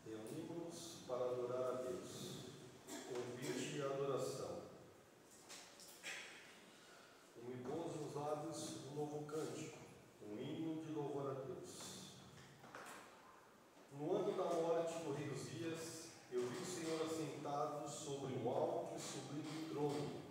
Reunimos para adorar a Deus. Convite e adoração. Umidou nos lábios um novo cântico, um hino de louvor a Deus. No ano da morte do rei Uzias, eu vi o Senhor assentado sobre um alto e sublime trono,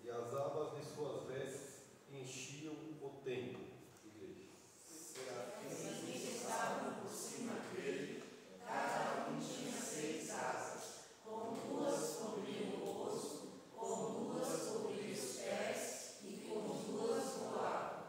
e as abas de suas vestes enchiam o templo. Igreja. Serafins estavam por cima dele, cada um tinha 6 asas, com 2 cobriam o rosto, com 2 cobriam os pés, e com 2 voavam.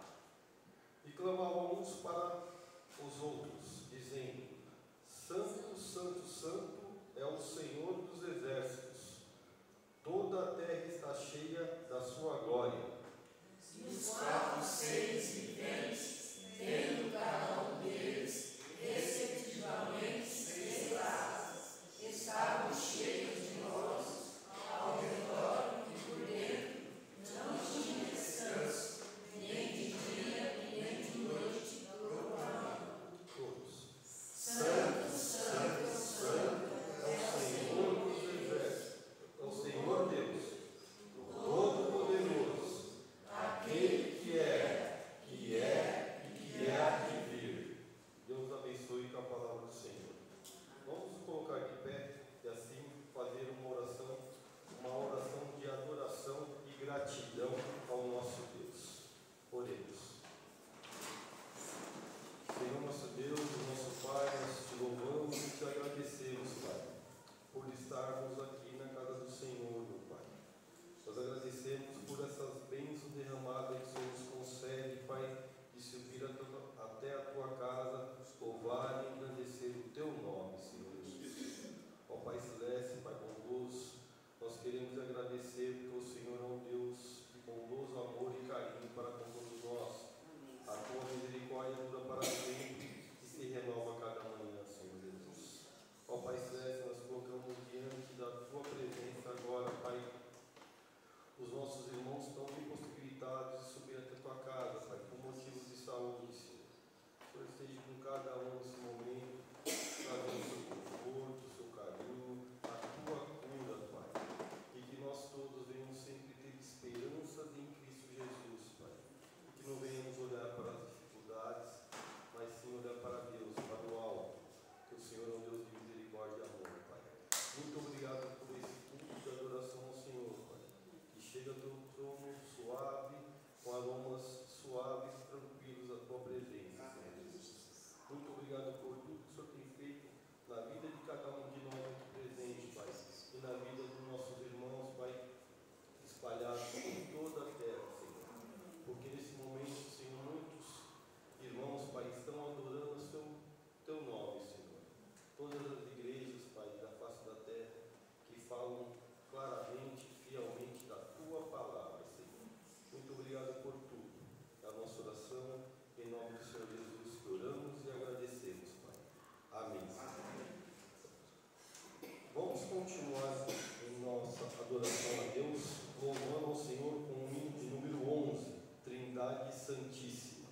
Santíssima.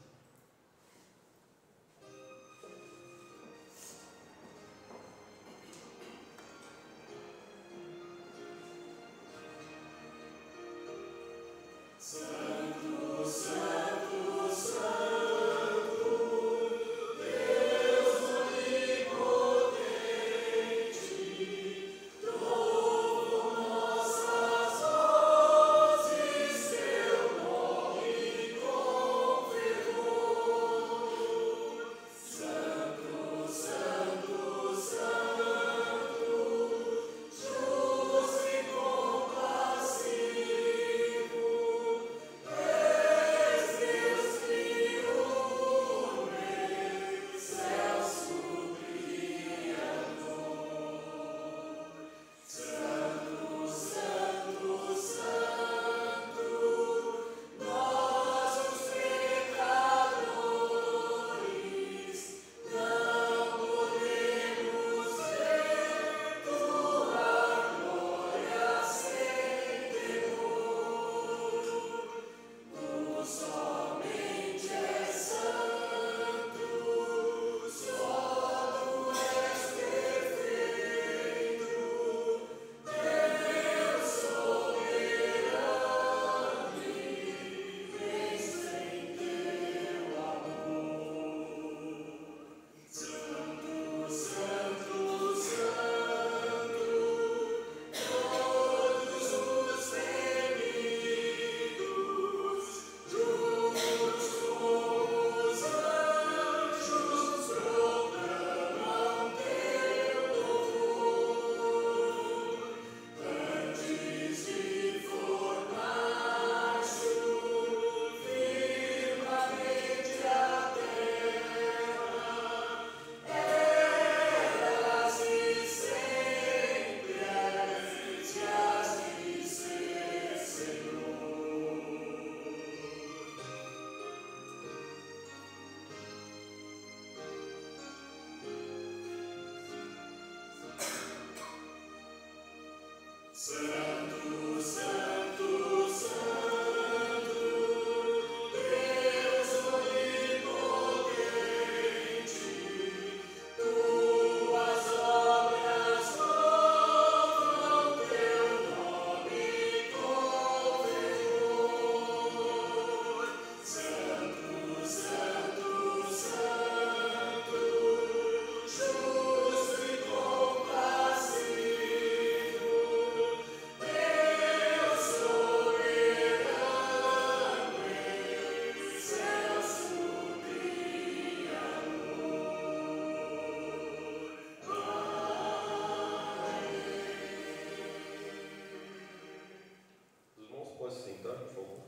Pode sentar, por favor.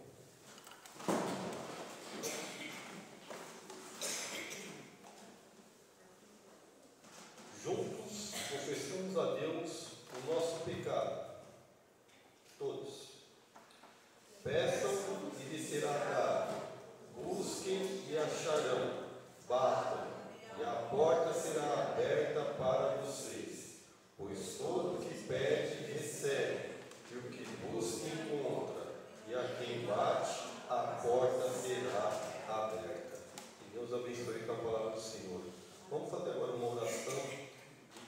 Juntos confessamos a Deus o nosso pecado. Todos. Peçam e lhes será dado. Busquem e acharão. Batam e a porta será aberta para vocês. Pois todo o que pede, recebe. E o que busca, encontra. E a quem bate, a porta será aberta. Que Deus abençoe com a palavra do Senhor. Vamos fazer agora uma oração de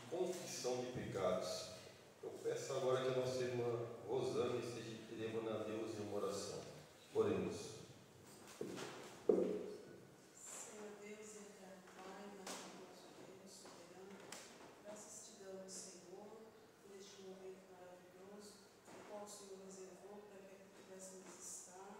confissão de pecados. Eu peço agora que a nossa irmã Rosane esteja levando a Deus em uma oração. Oremos. Senhor Deus, eterno Pai, maravilhoso Deus, soberano, graças te damos, Senhor, por este momento maravilhoso, o qual o Senhor reservou para que pudéssemos estar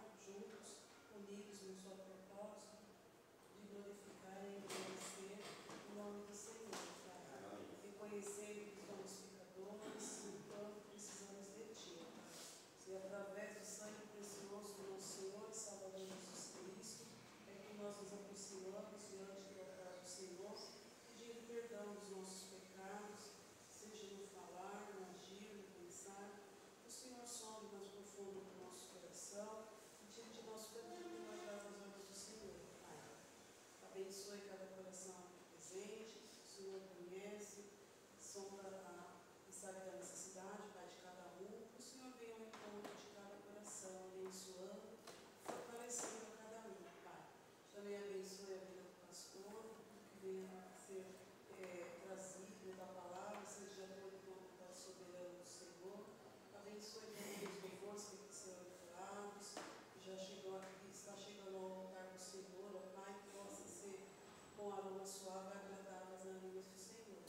abençoe também os louvores que serão declarados, que já chegou aqui, está chegando ao altar do Senhor, ó Pai, que possa ser com aroma suave e agradável às línguas do Senhor.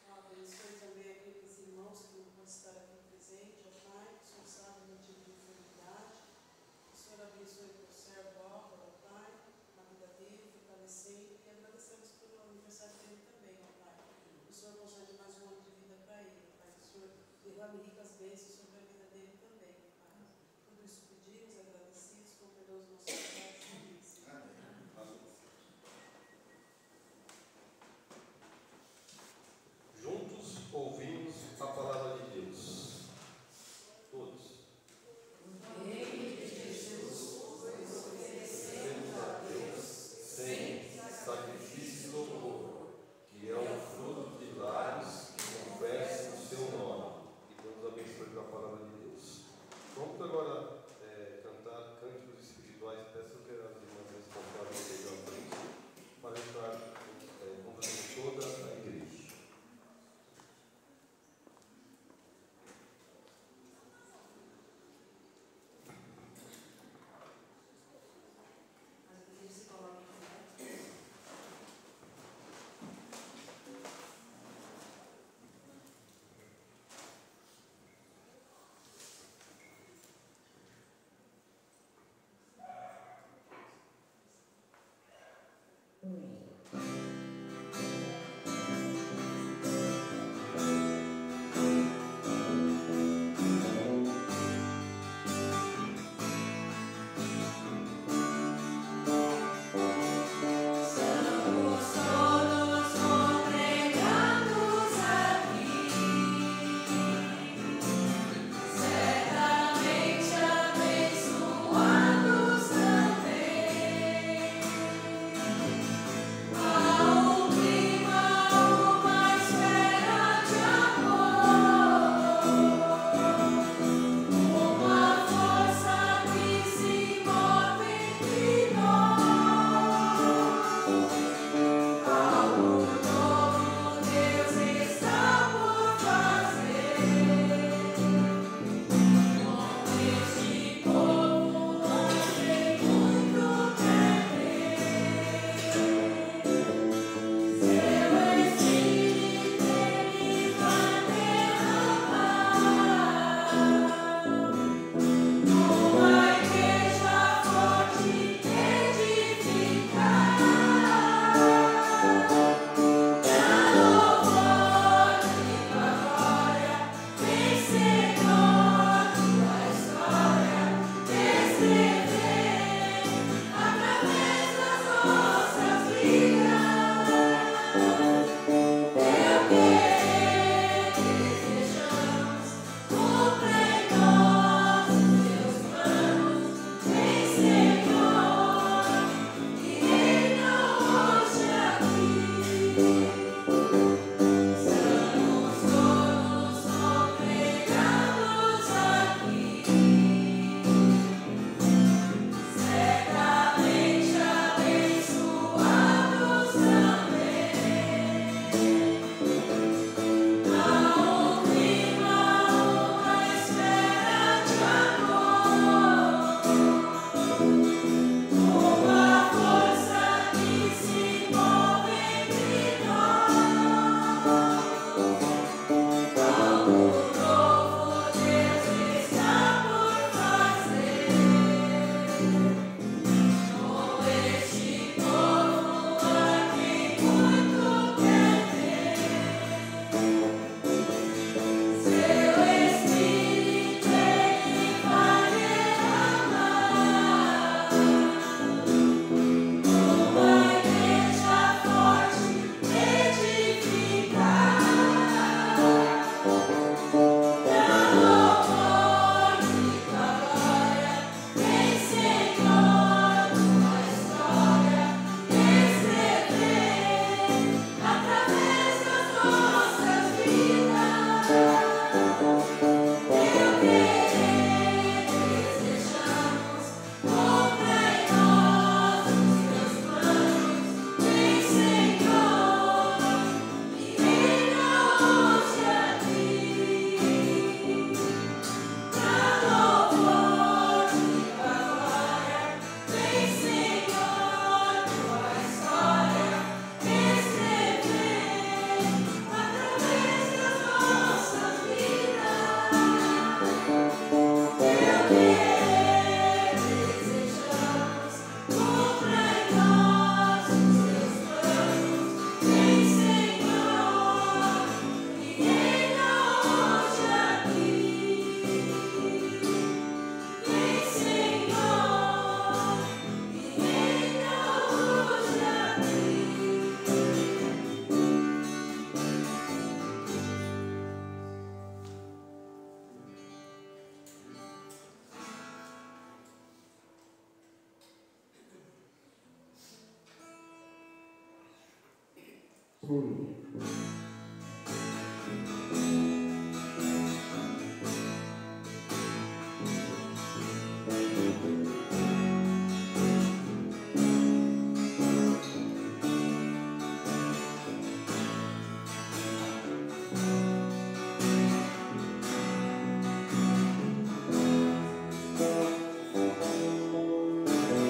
Abençoe também aqueles irmãos que não podem estar aqui presentes, ó Pai, que o Senhor sabe o motivo de enfermidade. O Senhor abençoe o teu servo Álvaro, ó Pai, na vida dele, fortalecendo, e agradecemos pelo aniversário dele também, ó Pai. O Senhor concede mais um ano de vida para ele, Pai. O Senhor derrame ricas bênçãos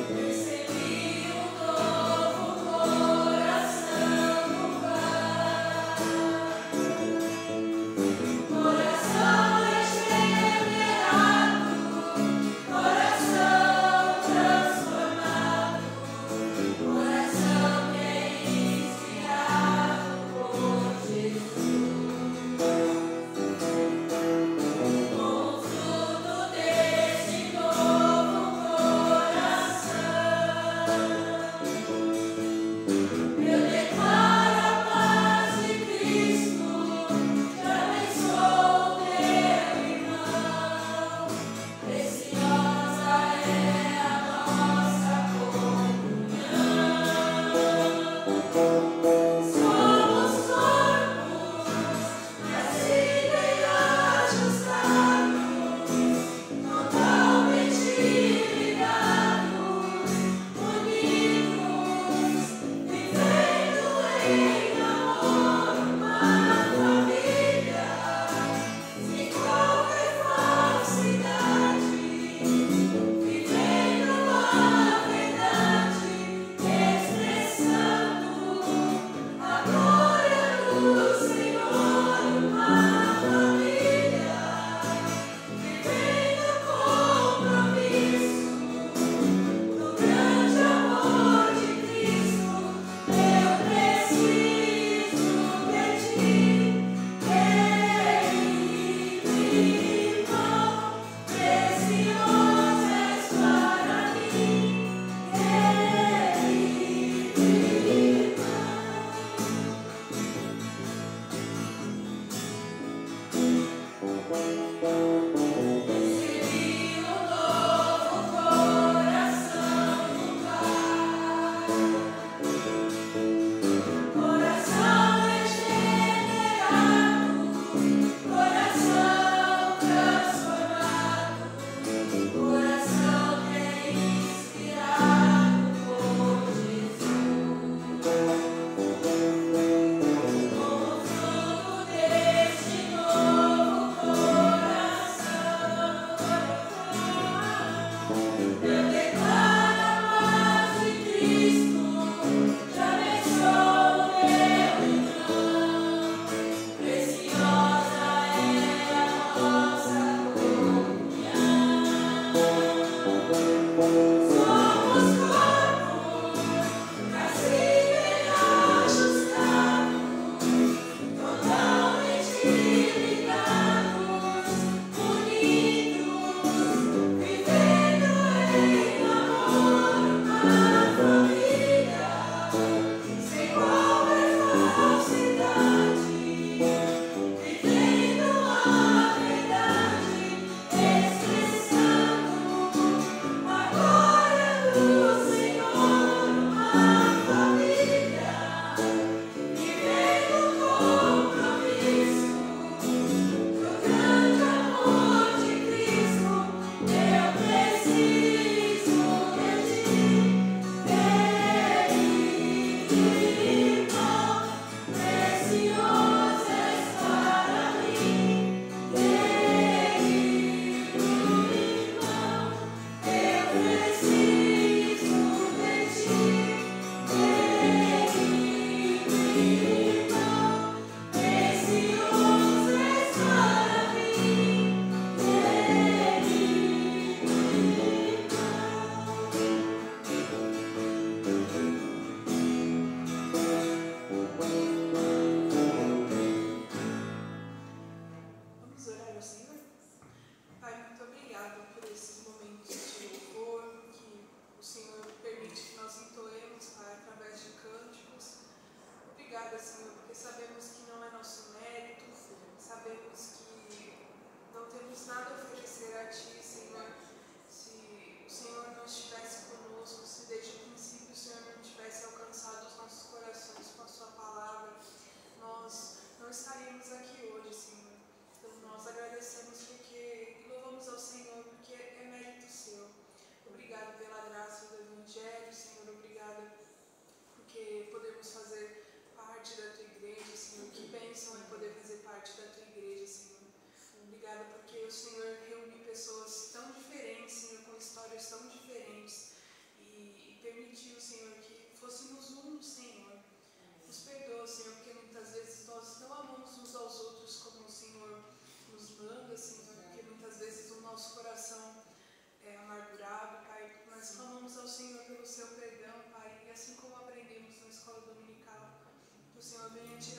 Recebi um novo coração no Pai.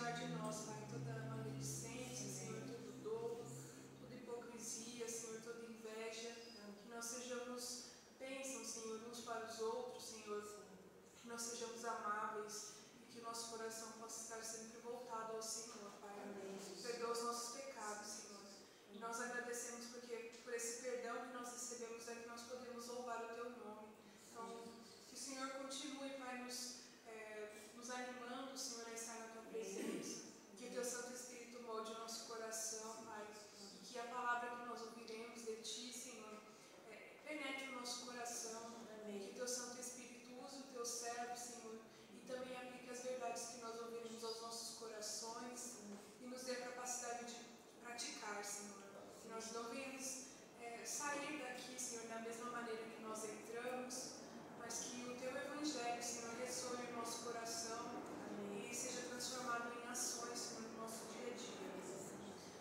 retirar de nós, Pai, toda maledicência, Senhor, todo dolo, toda hipocrisia, Senhor, toda inveja, que nós sejamos bênçãos, Senhor, uns para os outros, Senhor, que nós sejamos amáveis e que o nosso coração possa estar sempre voltado ao Senhor, Pai. Perdoa os nossos pecados, Senhor. E nós agradecemos porque por esse perdão que nós recebemos é que nós podemos louvar o Teu nome. Então, que o Senhor continue, Pai, nos animando, Senhor, a estar na Tua presença. Que o Teu Santo Espírito molde o nosso coração, Pai. E que a palavra que nós ouviremos de Ti, Senhor, penetre o nosso coração. Que o Teu Santo Espírito use o Teu servo, Senhor, e também aplique as verdades que nós ouviremos aos nossos corações e nos dê a capacidade de praticar, Senhor. Que nós não venhamos sair daqui, Senhor, da mesma maneira que nós entramos, mas que o Teu Evangelho, Senhor, ressoe no nosso coração e seja transformado em ações, Senhor, no nosso dia a dia.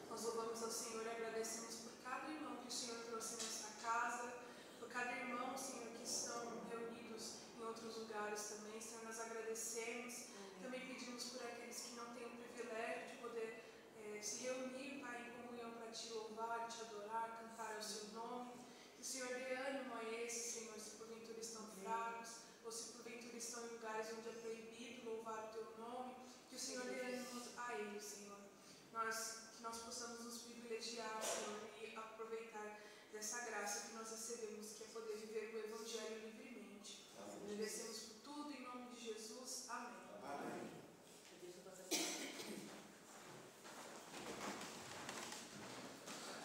Nós louvamos ao Senhor e agradecemos por cada irmão que o Senhor trouxe nessa casa, por cada irmão, Senhor, que estão reunidos em outros lugares também. Senhor, nós agradecemos. Também pedimos por aqueles que não têm o privilégio de poder se reunir, Pai, em comunhão para Te louvar, Te adorar, cantar ao Seu nome. Que o Senhor dê ânimo a esses, Senhor, se porventura estão fracos, ou se porventura estão em lugares onde é proibido louvar o Teu nome. Que o Senhor dê ânimo a eles, Senhor. Que nós possamos nos privilegiar, Senhor, e aproveitar dessa graça que nós recebemos, que é poder viver o Evangelho livremente. Agradecemos por tudo, em nome de Jesus. Amém. Amém.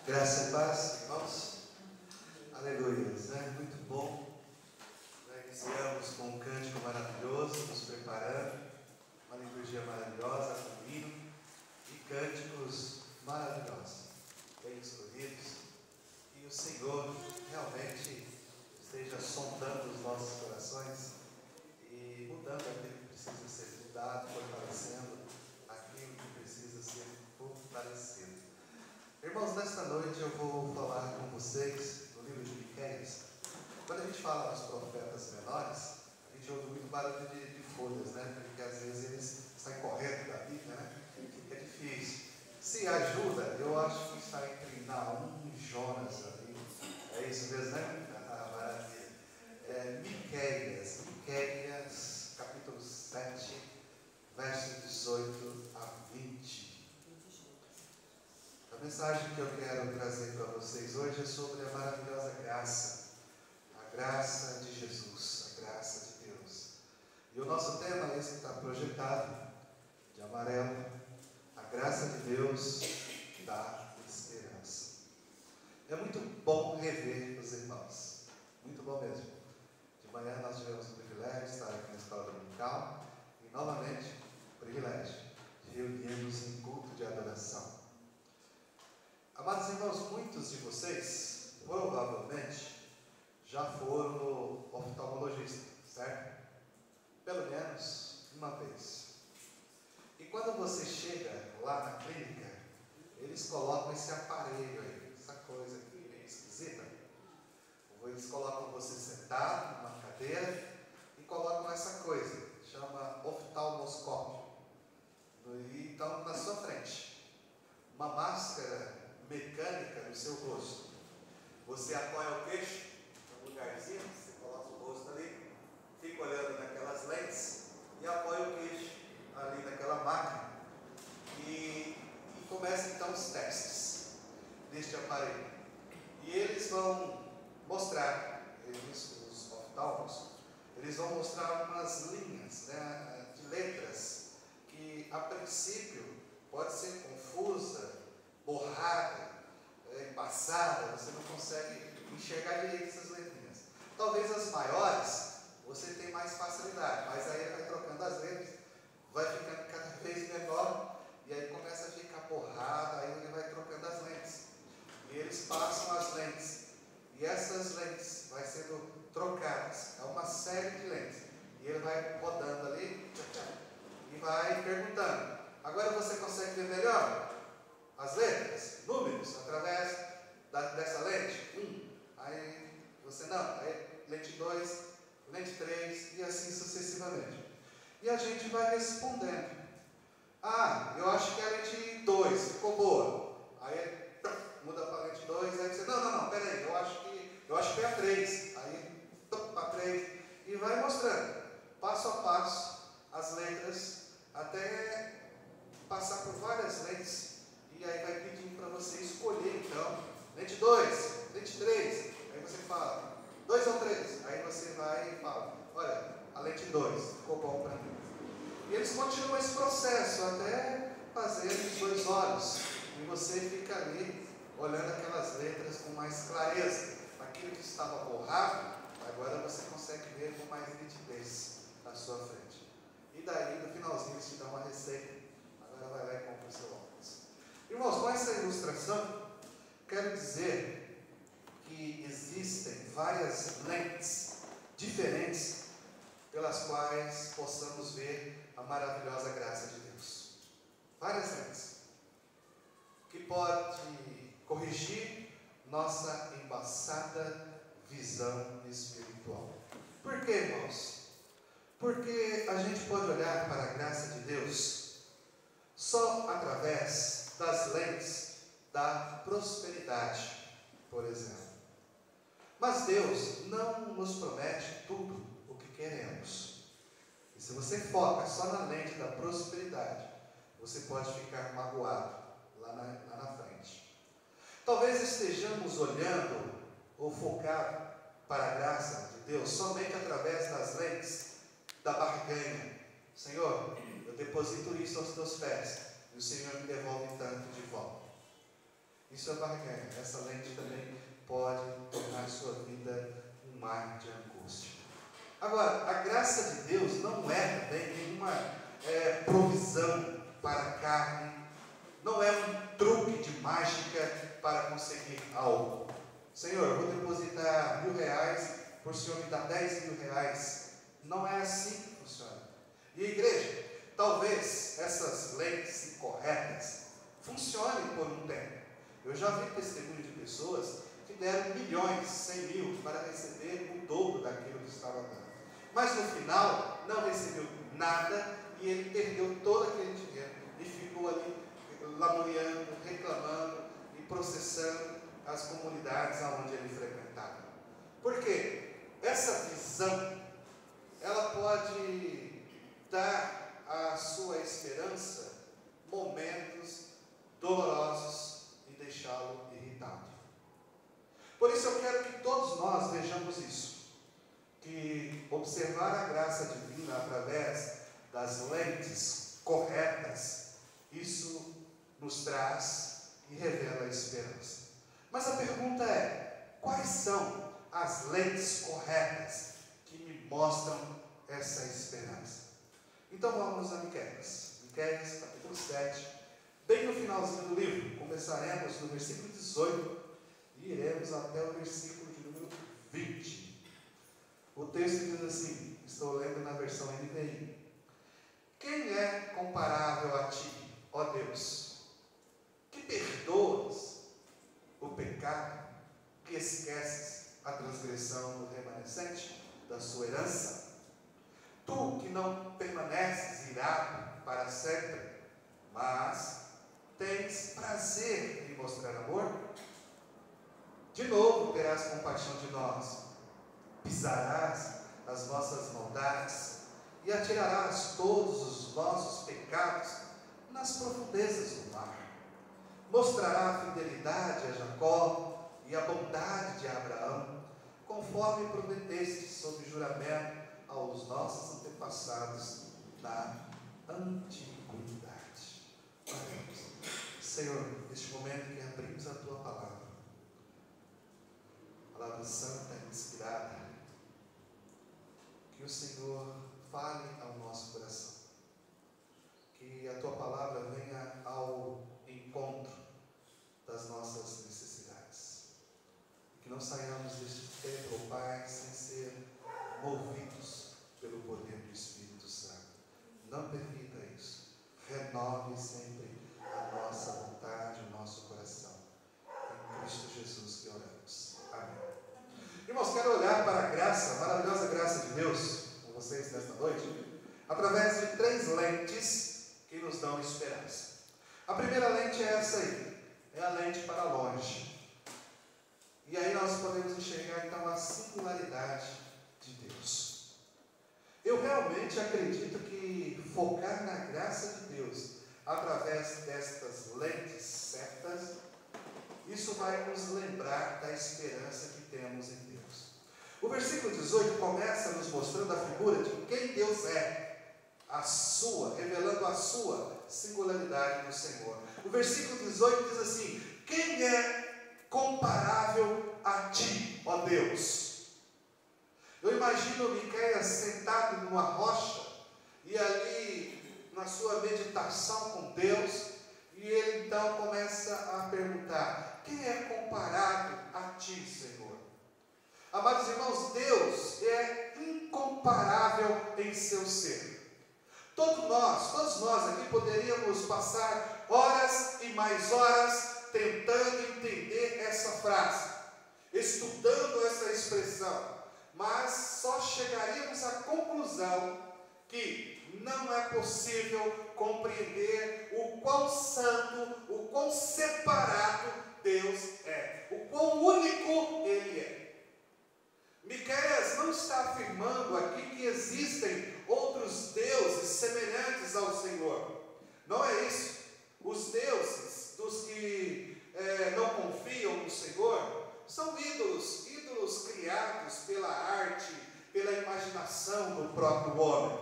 Graça e paz, irmãos. Aleluia. Muito bom. Iniciamos com um cântico maravilhoso, nos preparando. Uma liturgia maravilhosa, com hino e cânticos maravilhosos, bem escolhidos. E o Senhor realmente esteja sondando os nossos corações e mudando aquilo que precisa ser mudado, fortalecendo aquilo que precisa ser fortalecido. Irmãos, nesta noite eu vou falar com vocês no livro de Miqueias. Quando a gente fala dos profetas menores, a gente ouve muito barulho de folhas, né? Porque às vezes eles saem correndo da Bíblia, né? Fica difícil. Se ajuda, eu acho que está entre Naum e Jonas ali. É isso mesmo, né? Maravilha. Miqueias, capítulo 7, versos 18 a 20. A mensagem que eu quero trazer para vocês hoje é sobre a maravilhosa graça, a graça de Jesus, a graça de Deus. E o nosso tema é esse que está projetado, de amarelo, a graça de Deus dá esperança. É muito bom rever os irmãos, muito bom mesmo. De manhã nós tivemos o privilégio de estar aqui na escola dominical e novamente o privilégio de reunirmos em culto de adoração. Amados irmãos, muitos de vocês provavelmente já foram no oftalmologista, certo? Pelo menos uma vez. E quando você chega lá na clínica, eles colocam esse aparelho aí, essa coisa aqui meio esquisita. Eles colocam você sentado numa cadeira e colocam essa coisa, chama oftalmoscópio. E então na sua frente, uma máscara mecânica no seu rosto. Você apoia o queixo num lugarzinho, você coloca o rosto ali, fica olhando naquelas lentes e apoia o queixo ali naquela máquina e começa então os testes neste aparelho. E eles vão mostrar, os oftalmos, eles vão mostrar umas linhas, né, de letras que a princípio pode ser confusa, borrada, embaçada, você não consegue enxergar direito essas letrinhas. Talvez as maiores você tenha mais facilidade, mas aí ele vai trocando as letras, vai ficando cada vez menor e aí começa a ficar borrada, aí ele vai trocando as lentes. E eles passam as lentes e essas lentes vai sendo trocadas, é uma série de lentes. E ele vai rodando ali e vai perguntando: agora você consegue ver melhor as letras, números, através dessa lente? Aí você não, aí lente 2, lente 3 e assim sucessivamente. E a gente vai respondendo. Ah, eu acho que a lente 2 ficou boa. Aí muda para a lente 2, aí você, não, peraí, eu acho que é a 3. Aí para 3 e vai mostrando, passo a passo, as letras, até passar por várias lentes, e aí vai pedindo para você escolher, então, lente 2, lente 3, aí você fala, 2 ou 3, aí você vai e fala, olha, a lente 2 ficou bom para mim. E eles continuam esse processo até fazer os 2 olhos, e você fica ali olhando aquelas letras com mais clareza. Aquilo que estava borrado, agora você consegue ver com mais nitidez à sua frente. E daí, no finalzinho, eles te dão uma receita. Agora vai lá e compra o seu óculos. Irmãos, com essa ilustração, quero dizer que existem várias lentes diferentes pelas quais possamos ver a maravilhosa graça de Deus. Várias lentes que pode corrigir nossa embaçada visão espiritual. Por quê, irmãos? Porque a gente pode olhar para a graça de Deus só através das lentes da prosperidade, por exemplo. Mas Deus não nos promete tudo o que queremos. E se você foca só na lente da prosperidade, você pode ficar magoado lá na frente. Talvez estejamos olhando ou focado para a graça de Deus somente através das lentes da barganha. Senhor, eu deposito isso aos teus pés e o Senhor me devolve tanto de volta. Isso é barganha. Essa lente também pode tornar sua vida um mar de angústia. Agora, a graça de Deus não é também nenhuma provisão para a carne, não é um truque de mágica para conseguir algo. Senhor, eu vou depositar R$1.000, por Senhor me dar R$10.000. Não é assim que funciona. E a igreja, talvez essas leis incorretas funcionem por um tempo. Eu já vi testemunho de pessoas que deram milhões, 100 mil, para receber o dobro daquilo que estava dando. Mas no final, não recebeu nada e ele perdeu todo aquele dinheiro e ficou ali lamuriando, reclamando e processando as comunidades aonde ele frequentava. Por quê? Essa visão, ela pode dar à sua esperança momentos dolorosos e deixá-lo irritado. Por isso eu quero que todos nós vejamos isso, que observar a graça divina através das lentes corretas, isso nos traz e revela a esperança. Mas a pergunta é, quais são as lentes corretas que me mostram essa esperança? Então vamos a Miqueias, capítulo 7, bem no finalzinho do livro. Começaremos no versículo 18 e iremos até o versículo de número 20. O texto diz assim, estou lendo na versão NVI: quem é comparável a ti, ó Deus, que perdoas o pecado, que esqueces a transgressão do remanescente da sua herança? Tu que não permaneces irado para sempre, mas tens prazer em mostrar amor? De novo terás compaixão de nós, pisarás as nossas maldades e atirarás todos os nossos pecados nas profundezas do mar. Mostrará a fidelidade a Jacó e a bondade de Abraão, conforme prometeste sob juramento aos nossos antepassados na antiguidade. Senhor, neste momento que abrimos a Tua palavra santa e inspirada, que o Senhor fale ao nosso coração, que a Tua palavra venha ao encontro das nossas necessidades, que não saiamos deste tempo, Pai, sem ser movidos pelo poder do Espírito Santo. Não permita isso. Renove sempre a nossa vontade, o nosso coração. Em Cristo Jesus que oramos. Amém. Irmãos, quero olhar para a graça, a maravilhosa graça de Deus, com vocês nesta noite, através de 3 lentes que nos dão esperança. A primeira lente é essa aí, é a lente para longe. E aí nós podemos enxergar então a singularidade de Deus. Eu realmente acredito que focar na graça de Deus através destas lentes certas, isso vai nos lembrar da esperança que temos em Deus. O versículo 18 começa nos mostrando a figura de quem Deus é, revelando a sua singularidade no Senhor. O versículo 18 diz assim: quem é comparável a ti, ó Deus? Eu imagino Miqueias sentado numa rocha e ali na sua meditação com Deus, e ele então começa a perguntar: quem é comparável a ti, Senhor? Amados irmãos, Deus é incomparável em seu ser. Todos nós aqui poderíamos passar horas e mais horas tentando entender essa frase, estudando essa expressão, mas só chegaríamos à conclusão que não é possível compreender o quão santo, o quão separado Deus é, o quão único Ele é. Miqueias não está afirmando aqui que existem outros deuses semelhantes ao Senhor. Não é isso. Os deuses dos que não confiam no Senhor são ídolos criados pela arte, pela imaginação do próprio homem.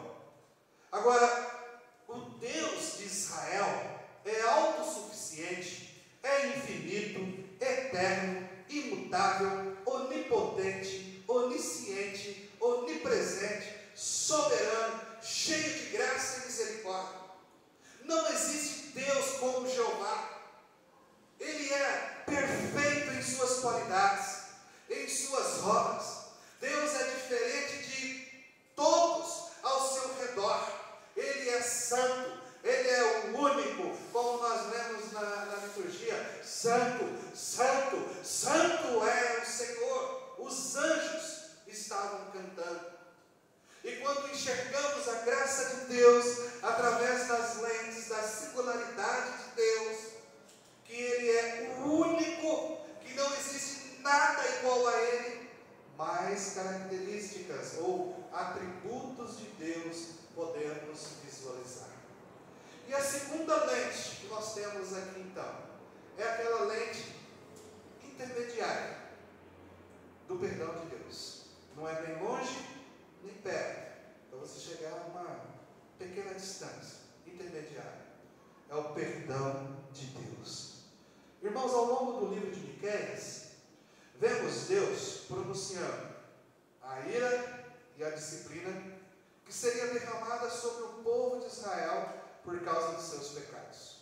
Agora, o Deus de Israel é autossuficiente, é infinito, eterno, imutável, onipotente, onisciente, onipresente, soberano, cheio de graça e misericórdia. Não existe Deus como Jeová. Ele é perfeito em suas qualidades, em suas obras. Deus é diferente de todos ao seu redor. Ele é santo, Ele é o único, como nós lemos na liturgia: santo, santo, santo é o Senhor. Os anjos estavam cantando. E quando enxergamos a graça de Deus através das lentes da singularidade de Deus, que Ele é o único, que não existe nada igual a Ele, mais características ou atributos de Deus podemos visualizar. E a segunda lente que nós temos aqui então, é aquela lente intermediária do perdão de Deus. Não é nem longe, nem perto, para você chegar a uma pequena distância intermediária. É o perdão de Deus. Irmãos, ao longo do livro de Miqueias, vemos Deus pronunciando a ira e a disciplina que seria derramada sobre o povo de Israel por causa de seus pecados.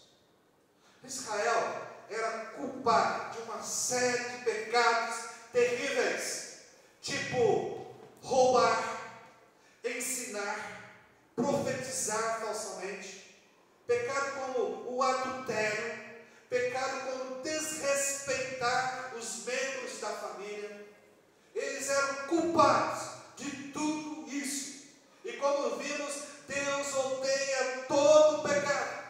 Israel era culpado de uma série de pecados terríveis, tipo roubar, ensinar, profetizar falsamente, pecado como o adultério, pecado como desrespeitar os membros da família. Eles eram culpados de tudo isso. E como vimos, Deus odeia todo pecado.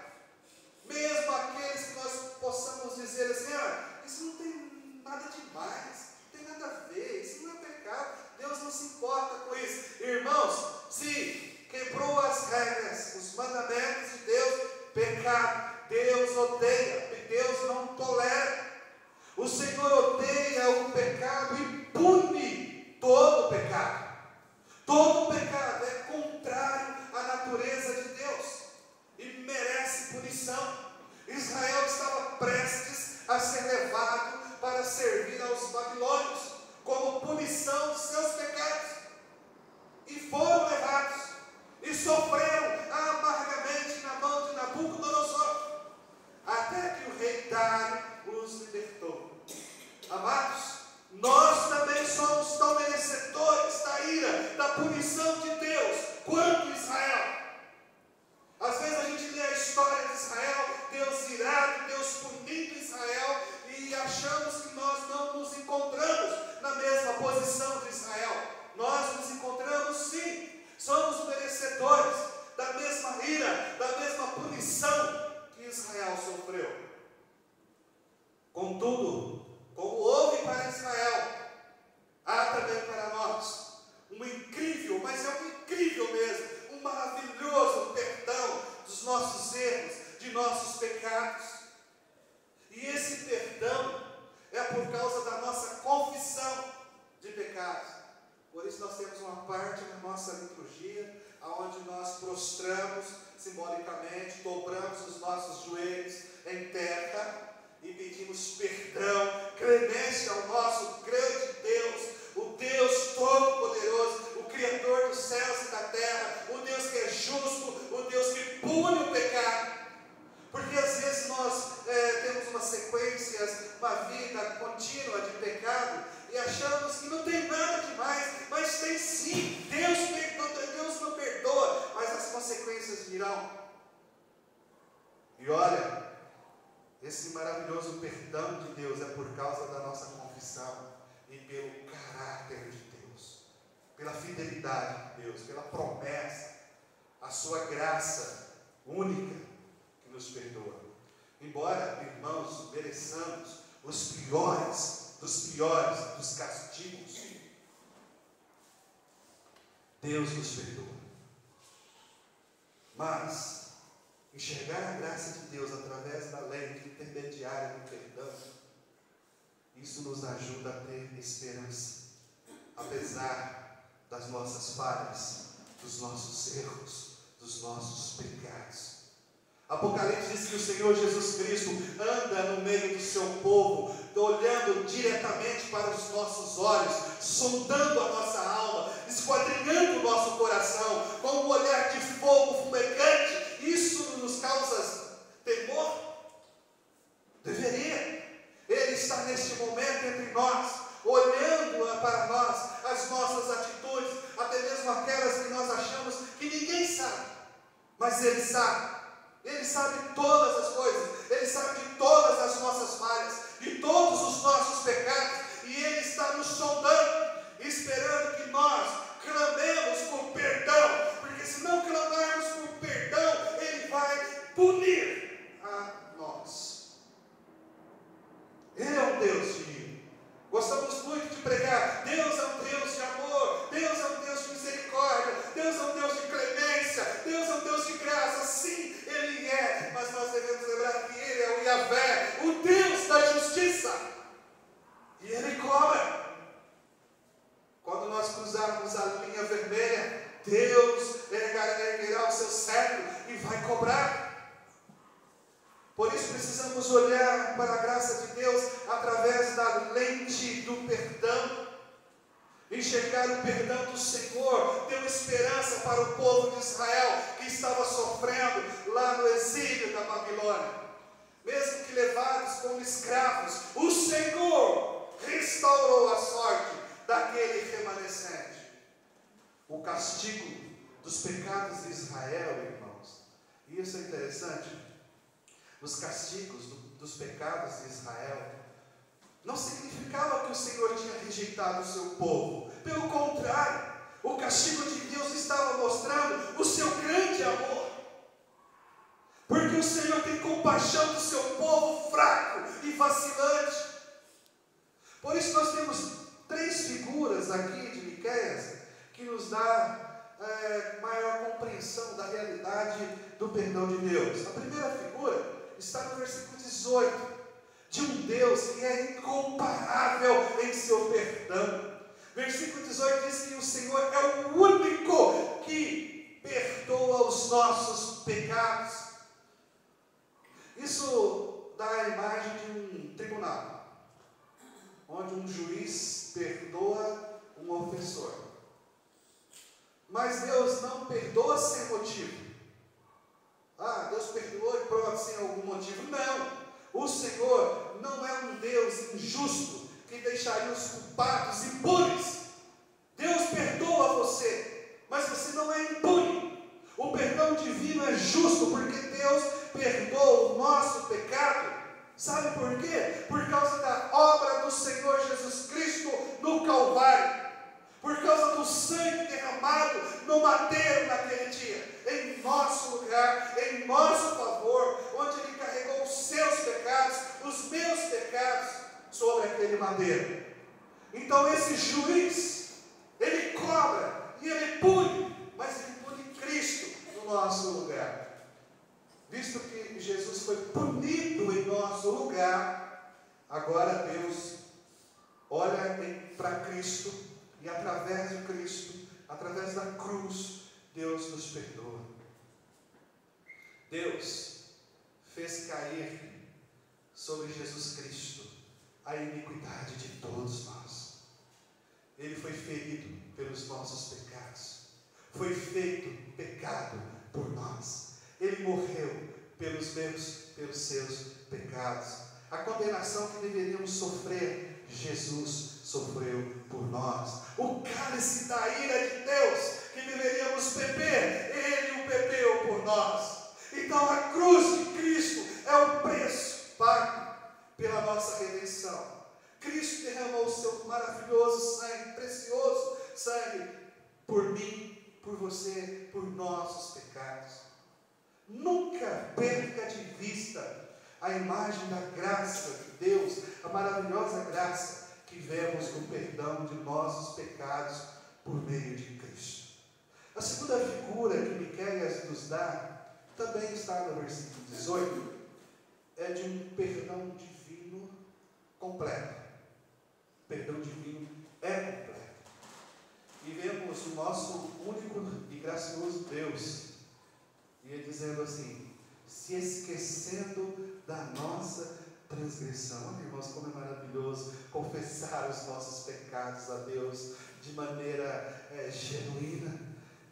Mesmo aqueles que nós possamos dizer assim: isso não tem nada demais, não tem nada a ver, isso não é pecado, Deus não se importa com isso. Irmãos, se quebrou as regras, os mandamentos de Deus, pecado, Deus odeia, Deus não tolera. O Senhor odeia o pecado e pune todo pecado. Todo pecado é contrário à natureza de Deus e merece punição. Israel estava prestes a ser levado para servir aos babilônios como punição de seus pecados, e foram levados e sofreram amargamente na mão de Nabucodonosor, até sofreu. Contudo, como houve para Israel, há também para nós um incrível, mas é um incrível mesmo, um maravilhoso perdão dos nossos erros, de nossos pecados. E esse perdão é por causa da nossa confissão de pecados. Por isso nós temos uma parte na nossa liturgia, onde nós prostramos simbolicamente, dobramos os nossos joelhos em terra e pedimos perdão, clemência ao nosso grande Deus, o Deus Todo-Poderoso, o Criador dos céus e da terra, o Deus que é justo, o Deus que pune o pecado. Porque às vezes nós temos uma sequência, uma vida contínua de pecado e achamos que não tem nada demais, mas tem sim. Deus não perdoa, mas as consequências virão. E olha, esse maravilhoso perdão de Deus é por causa da nossa confissão e pelo caráter de Deus, pela fidelidade de Deus, pela promessa, a sua graça única que nos perdoa. Embora, irmãos, mereçamos os piores dos castigos, Deus nos perdoa. Mas enxergar a graça de Deus através da lente intermediária do perdão, isso nos ajuda a ter esperança, apesar das nossas falhas, dos nossos erros, dos nossos pecados. Apocalipse diz que o Senhor Jesus Cristo anda no meio do seu povo, olhando diretamente para os nossos olhos, sondando a nossa alma, esquadrinhando o nosso coração, com um olhar de fogo fumegante. Isso nos causa temor? Deveria. Ele está neste momento entre nós, olhando para nós, as nossas atitudes, até mesmo aquelas que nós achamos que ninguém sabe, mas Ele sabe. Ele sabe todas as coisas, Ele sabe de todas as nossas falhas, de todos os nossos pecados, e Ele está nos sondando, esperando que nós clamemos por perdão, porque se não clamarmos por perdão, Ele vai punir a nós. Ele é um Deus de ira. Gostamos muito de pregar, Deus é um Deus de amor, Deus é um Deus de misericórdia, Deus é um Deus de clemência, Deus é um Deus de graça. Sim, Ele é, mas nós devemos lembrar que Ele é o Yahvé, o Deus da justiça, e Ele cobra. Quando nós cruzarmos a linha vermelha, Deus erguerá o seu cetro e vai cobrar. Por isso precisamos olhar para a graça de Deus através da lente do perdão. Enxergar o perdão do Senhor deu esperança para o povo de Israel que estava sofrendo lá no exílio da Babilônia. Mesmo que levados como escravos, o Senhor restaurou a sorte daquele remanescente. O castigo dos pecados de Israel, irmãos, e isso é interessante. Os castigos dos pecados de Israel não significava que o Senhor tinha rejeitado o seu povo. Pelo contrário, o castigo de Deus estava mostrando o seu grande amor. Porque o Senhor tem compaixão do seu povo fraco e vacilante. Por isso nós temos 3 figuras aqui de Miqueias que nos dá maior compreensão da realidade do perdão de Deus. A primeira figura está no versículo 18, de um Deus que é incomparável em seu perdão. Versículo 18 diz que o Senhor é o único que perdoa os nossos pecados. Isso dá a imagem de um tribunal, onde um juiz perdoa um ofensor. Mas Deus não perdoa sem motivo. Deus perdoou e pronto, sem algum motivo. Não, o Senhor não é um Deus injusto que deixaria os culpados impunes. Deus perdoa você, mas você não é impune. O perdão divino é justo, porque Deus perdoa o nosso pecado. Sabe por quê? Por causa da obra do Senhor Jesus Cristo no Calvário. Por causa do sangue derramado no madeiro naquele dia, em nosso lugar, em nosso favor, onde Ele carregou os seus aquele madeiro. Então esse juiz, ele cobra e ele pune, mas ele pune Cristo no nosso lugar. Visto que Jesus foi punido em nosso lugar, agora Deus olha para Cristo e através de Cristo, através da cruz, Deus nos perdoa. Deus fez cair sobre Jesus Cristo a iniquidade de todos nós. Ele foi ferido pelos nossos pecados, foi feito pecado por nós. Ele morreu pelos seus pecados. A condenação que deveríamos sofrer, Jesus sofreu por nós. O cálice da ira de Deus que deveríamos beber, Ele o bebeu por nós. Então a cruz de Cristo é o preço pago pela nossa redenção. Cristo derramou o seu maravilhoso sangue, precioso sangue, por mim, por você, por nossos pecados. Nunca perca de vista a imagem da graça de Deus, a maravilhosa graça que vemos no perdão de nossos pecados por meio de Cristo. A segunda figura que Miqueias nos dá, também está no versículo 18, é de um perdão divino completo. Perdão divino é completo. E vemos o nosso único e gracioso Deus, e ele dizendo assim, se esquecendo da nossa transgressão. Olha, irmãos, como é maravilhoso confessar os nossos pecados a Deus de maneira genuína.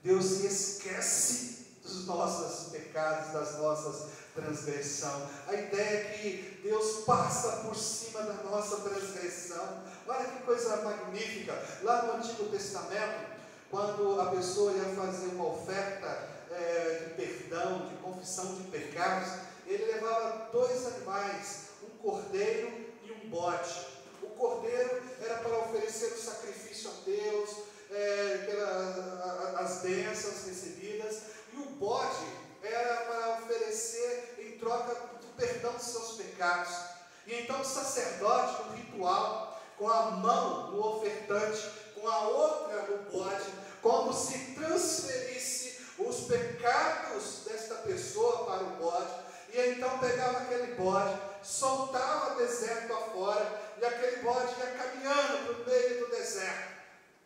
Deus se esquece dos nossos pecados, das nossas transgressões. A ideia é que Deus passa por cima da nossa transgressão. Olha que coisa magnífica. Lá no Antigo Testamento, quando a pessoa ia fazer uma oferta de perdão, de confissão de pecados, ele levava 2 animais, um cordeiro e um bode. O cordeiro era para oferecer o sacrifício a Deus, pelas bênçãos recebidas, e o bode era para oferecer em troca do perdão dos seus pecados. E então o sacerdote, no ritual, com a mão no ofertante, com a outra no bode, como se transferisse os pecados desta pessoa para o bode, e então pegava aquele bode, soltava deserto afora, e aquele bode ia caminhando para o meio do deserto,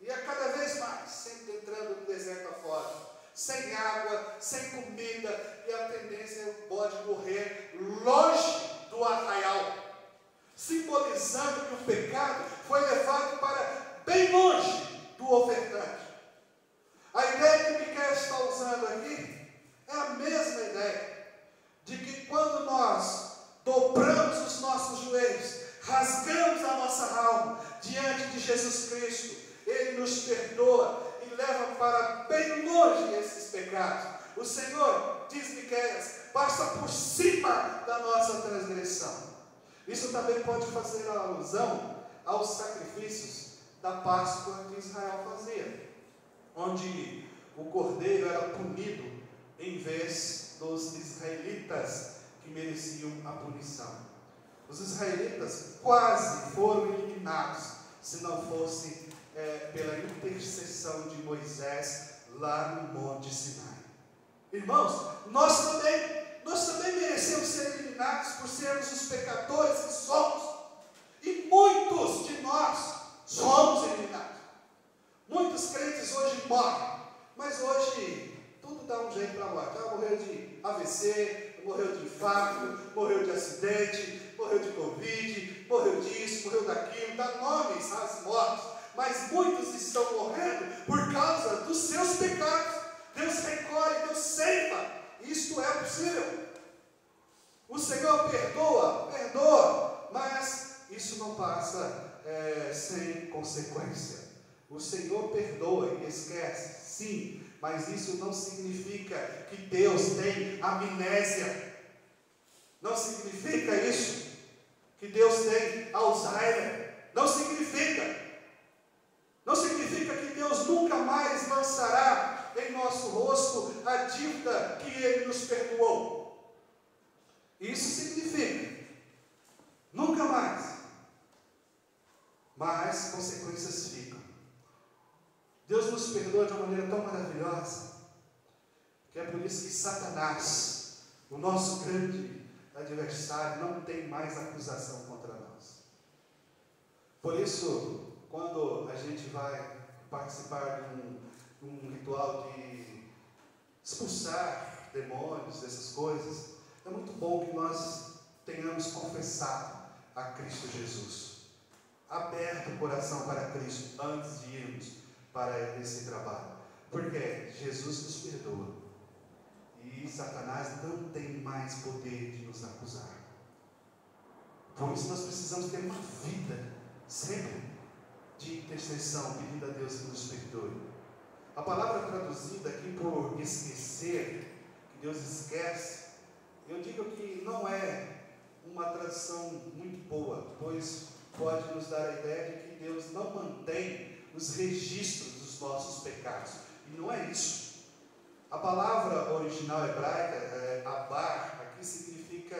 ia cada vez mais, sempre entrando no deserto afora, sem água, sem comida, e a tendência é o bode morrer longe do arraial, simbolizando que o pecado foi levado para bem longe do ofertante. A ideia que Miqueias está usando aqui é a mesma ideia, de que quando nós dobramos os nossos joelhos, rasgamos a nossa alma diante de Jesus Cristo, Ele nos perdoa e leva para bem longe esses pecados. O Senhor, diz Miqueias, passa por cima da nossa transgressão. Isso também pode fazer alusão aos sacrifícios da Páscoa que Israel fazia, onde o cordeiro era punido em vez dos israelitas que mereciam a punição. Os israelitas quase foram eliminados se não fosse pela intercessão de Moisés lá no Monte Sinai. Irmãos, nós também merecemos ser eliminados por sermos os pecadores que somos, e muitos de nós somos eliminados. Muitos crentes hoje morrem, mas hoje tudo dá um jeito para morrer. Morreu de AVC, morreu de infarto, morreu de acidente, morreu de Covid, morreu disso, morreu daquilo, dá nomes às mortes, mas muitos estão morrendo por causa dos seus pecados. Deus recolhe, Deus ceifa, isto é possível. O Senhor perdoa, mas isso não passa sem consequência. O Senhor perdoa e esquece, sim, mas isso não significa que Deus tem amnésia. Não significa isso, que Deus tem Alzheimer. Não significa. Não significa que Deus nunca mais lançará em nosso rosto a dívida que Ele nos perdoou. Isso significa nunca mais. mas consequências ficam. Deus nos perdoa de uma maneira tão maravilhosa, que é por isso que Satanás, o nosso grande adversário, não tem mais acusação contra nós. Por isso, quando a gente vai participar de um ritual de expulsar demônios, essas coisas, é muito bom que nós tenhamos confessado a Cristo Jesus, aberto o coração para Cristo antes de irmos para esse trabalho, porque Jesus nos perdoa e Satanás não tem mais poder de nos acusar. Por isso nós precisamos ter uma vida sempre de intercessão, pedindo a Deus que nos perdoe. A palavra traduzida aqui por esquecer, que Deus esquece, eu digo que não é uma tradução muito boa, pois pode nos dar a ideia de que Deus não mantém os registros dos nossos pecados. E não é isso. A palavra original hebraica, abar, aqui significa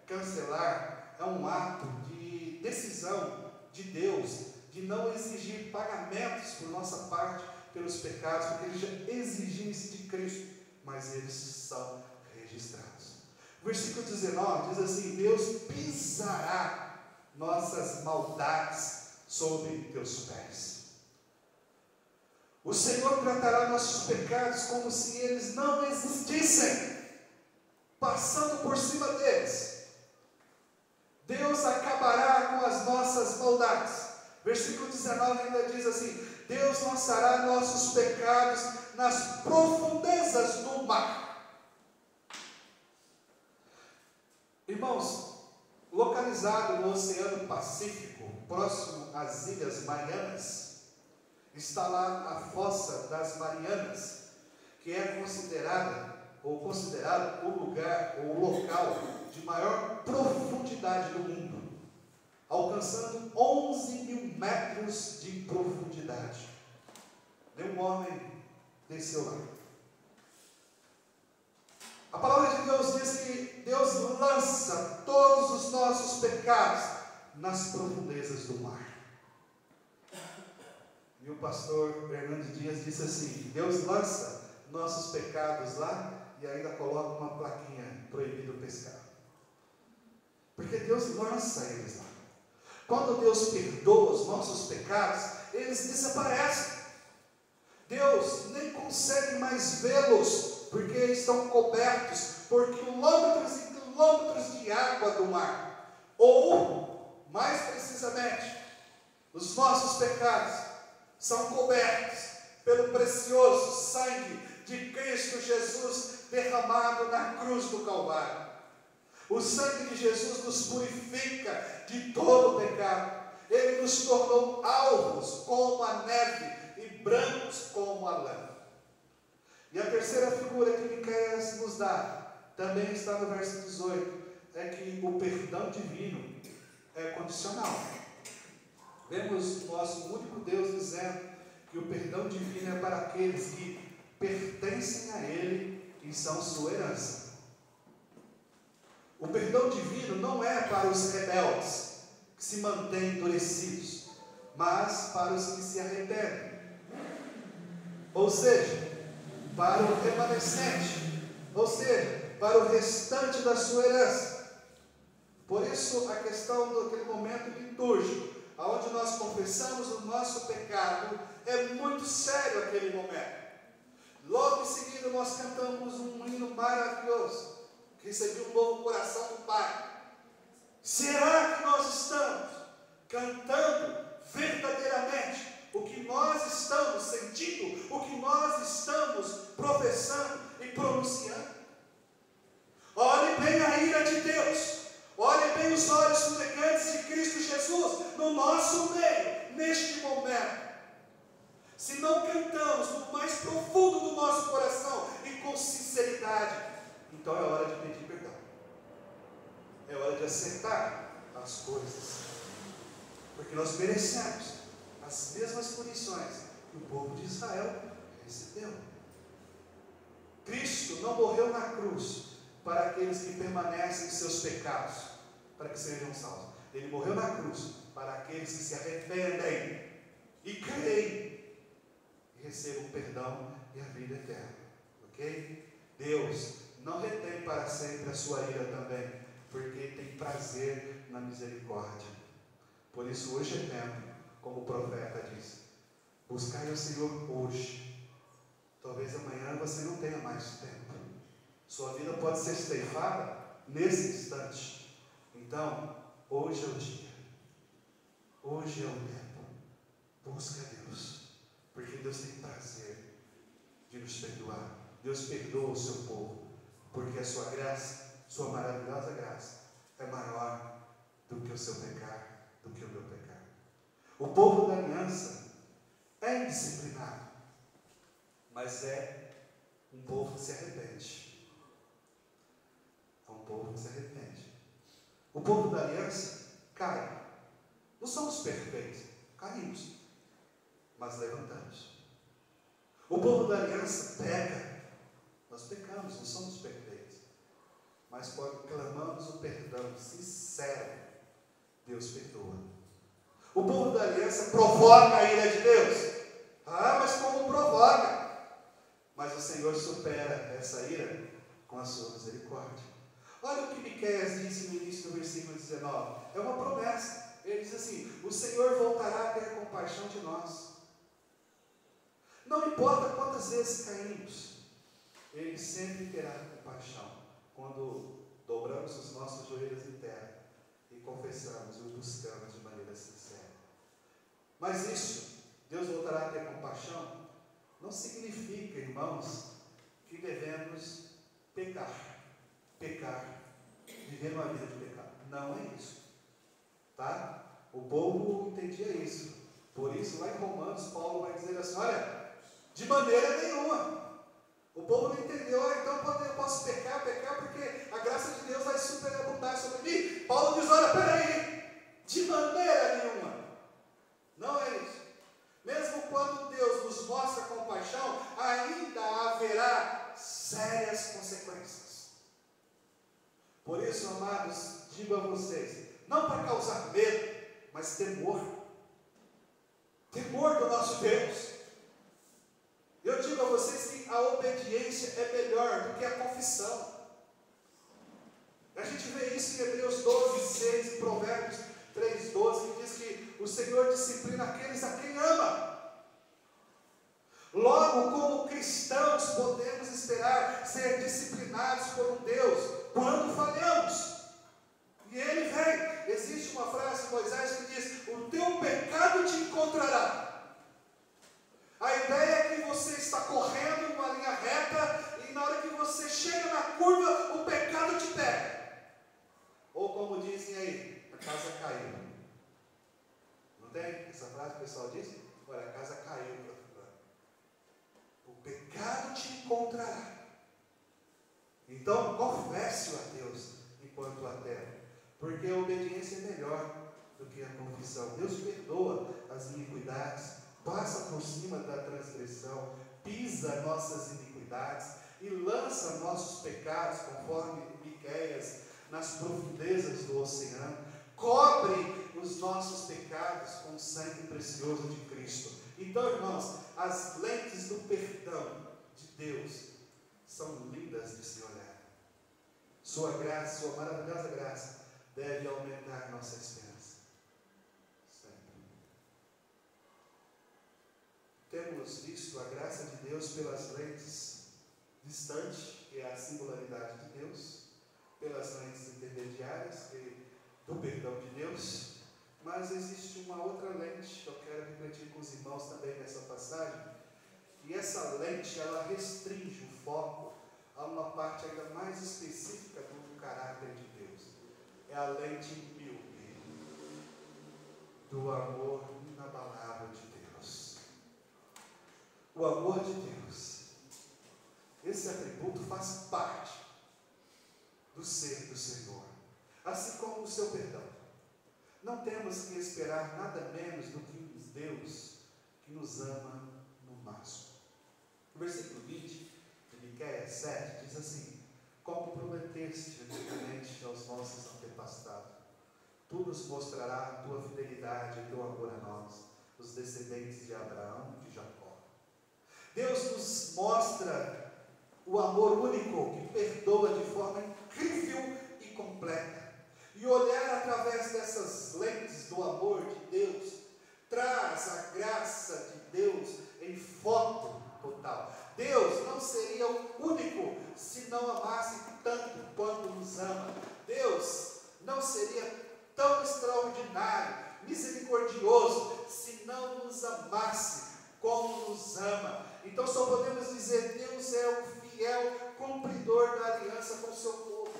cancelar, é um ato de decisão de Deus, de não exigir pagamentos por nossa parte pelos pecados, porque Ele já exigiu isso de Cristo, mas eles são registrados. Versículo 19 diz assim: Deus pisará nossas maldades sobre teus pés. O Senhor tratará nossos pecados como se eles não existissem, passando por cima deles. Deus acabará com as nossas maldades. Versículo 19 ainda diz assim: Deus lançará nossos pecados nas profundezas do mar. Irmãos, localizado no Oceano Pacífico, próximo às Ilhas Marianas, está lá a Fossa das Marianas, que é considerado o lugar ou o local de maior profundidade do mundo, alcançando 11 mil metros de profundidade. Nenhum homem desceu lá. A palavra de Deus diz que Deus lança todos os nossos pecados nas profundezas do mar. E o pastor Hernando Dias disse assim: Deus lança nossos pecados lá e ainda coloca uma plaquinha: proibido pescar. Porque Deus lança eles lá. Quando Deus perdoa os nossos pecados, eles desaparecem. Deus nem consegue mais vê-los, porque estão cobertos por quilômetros e quilômetros de água do mar. Ou, mais precisamente, os nossos pecados são cobertos pelo precioso sangue de Cristo Jesus derramado na cruz do Calvário. O sangue de Jesus nos purifica de todo o pecado. Ele nos tornou alvos como a neve e brancos como a lã. E a terceira figura que Miqueias nos dá, também está no verso 18, é que o perdão divino é condicional. Vemos o nosso único Deus dizendo que o perdão divino é para aqueles que pertencem a Ele e são sua herança. O perdão divino não é para os rebeldes, que se mantêm endurecidos, mas para os que se arrependem. Ou seja, para o remanescente, ou seja, para o restante da sua herança. Por isso, a questão daquele momento litúrgico, onde nós confessamos o nosso pecado, é muito sério aquele momento. Logo em seguida, nós cantamos um hino maravilhoso, que recebeu um novo coração do Pai. Será que nós estamos cantando verdadeiramente o que nós estamos sentindo, o que nós estamos professando e pronunciando? Olhe bem a ira de Deus, olhe bem os olhos fumegantes de Cristo Jesus no nosso meio, neste momento. Se não cantamos no mais profundo do nosso coração e com sinceridade, então é hora de pedir perdão, é hora de acertar as coisas, porque nós merecemos as mesmas punições que o povo de Israel recebeu. Cristo não morreu na cruz para aqueles que permanecem em seus pecados, para que sejam salvos. Ele morreu na cruz para aqueles que se arrependem e creem e recebam o perdão e a vida eterna. Ok? Deus não retém para sempre a sua ira também, porque tem prazer na misericórdia. Por isso hoje é tempo, como o profeta disse, buscai o Senhor hoje. Talvez amanhã você não tenha mais tempo. Sua vida pode ser ceifada nesse instante. Então, hoje é o dia. Hoje é o tempo. Busca Deus, porque Deus tem prazer de nos perdoar. Deus perdoa o seu povo, porque a sua graça, sua maravilhosa graça, é maior do que o seu pecado, do que o meu pecado. O povo da aliança é indisciplinado, mas é um povo que se arrepende. É um povo que se arrepende. O povo da aliança cai. Não somos perfeitos, caímos, mas levantamos. O povo da aliança peca. Nós pecamos, não somos perfeitos, mas quando clamamos o perdão sincero, Deus perdoa. O povo da aliança provoca a ira de Deus. Mas como provoca? Mas o Senhor supera essa ira com a sua misericórdia. Olha o que Miqueias disse no início do versículo 19. É uma promessa. Ele diz assim: o Senhor voltará a ter compaixão de nós. Não importa quantas vezes caímos, Ele sempre terá compaixão quando dobramos os nossos joelhos em terra e confessamos e o buscamos de maneira sincera. Mas isso, Deus voltará a ter compaixão, não significa, irmãos, que devemos pecar, viver uma vida de pecado. Não é isso, tá? O povo entendia isso. Por isso, lá em Romanos, Paulo vai dizer assim: olha, de maneira nenhuma. O povo não entendeu, então eu posso pecar porque a graça de Deus vai superabundar sobre mim. Paulo diz: olha, peraí, de maneira nenhuma. Não é isso. Mesmo quando Deus nos mostra compaixão, ainda haverá sérias consequências. Por isso, amados, digo a vocês, não para causar medo, mas temor. Temor do nosso Deus. Eu digo a vocês que a obediência é melhor do que a confissão. A gente vê isso em Hebreus 12, 6 e Provérbios 3, 12, que diz que o Senhor disciplina aqueles a quem ama. Logo, como cristãos, podemos esperar ser disciplinados por um Deus quando falhamos. E Ele vem. Existe uma frase de Moisés que diz: o teu pecado te encontrará. A ideia é que você está correndo numa linha reta e na hora que você chega na curva, o pecado te pega. Ou como dizem aí, a casa caiu. Não tem essa frase que o pessoal diz? Olha, a casa caiu. O pecado te encontrará. Então, confesse-o a Deus enquanto há tempo, porque a obediência é melhor do que a confissão. Deus perdoa as iniquidades, passa por cima da transgressão, pisa nossas iniquidades e lança nossos pecados, conforme Miqueias, nas profundezas do oceano. Cobre os nossos pecados com o sangue precioso de Cristo. Então, irmãos, as lentes do perdão de Deus são lindas de se olhar. Sua graça, sua maravilhosa graça, deve aumentar nossa esperança. Sempre. Temos visto a graça de Deus pelas lentes distantes, que é a singularidade de Deus, pelas lentes intermediárias, do perdão de Deus, mas existe uma outra lente que eu quero refletir com os irmãos também nessa passagem, e essa lente, ela restringe o foco a uma parte ainda mais específica do caráter de Deus. É a lente míope do amor inabalável de Deus. O amor de Deus, esse atributo faz parte do ser do Senhor, assim como o seu perdão. Não temos que esperar nada menos do que um Deus que nos ama no máximo. No versículo 20 de Miqueias 7 diz assim: como prometeste antigamente aos nossos antepassados, Tu nos mostrará a tua fidelidade e teu amor a nós, os descendentes de Abraão e de Jacó. Deus nos mostra o amor único que perdoa de forma incrível e completa. E olhar através dessas lentes do amor de Deus traz a graça de Deus em foto total. Deus não seria o único se não amasse tanto quanto nos ama. Deus não seria tão extraordinário, misericordioso, se não nos amasse como nos ama. Então só podemos dizer: Deus é o fiel cumpridor da aliança com o seu povo.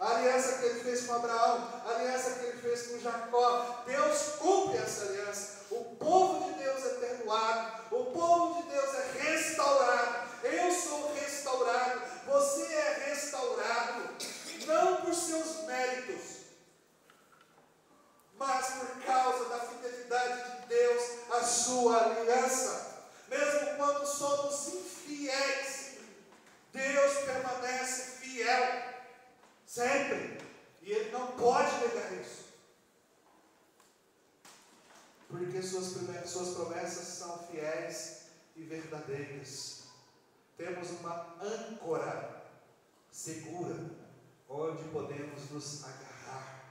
A aliança que Ele fez com Abraão, a aliança que Ele fez com Jacó, Deus cumpre essa aliança. O povo de Deus é perdoado, o povo de Deus é restaurado. Eu sou restaurado, você é restaurado, não por seus méritos, mas por causa da fidelidade de Deus à sua aliança. Mesmo quando somos infiéis, Deus permanece fiel, sempre, e Ele não pode negar isso, porque suas promessas são fiéis e verdadeiras. Temos uma âncora segura, onde podemos nos agarrar.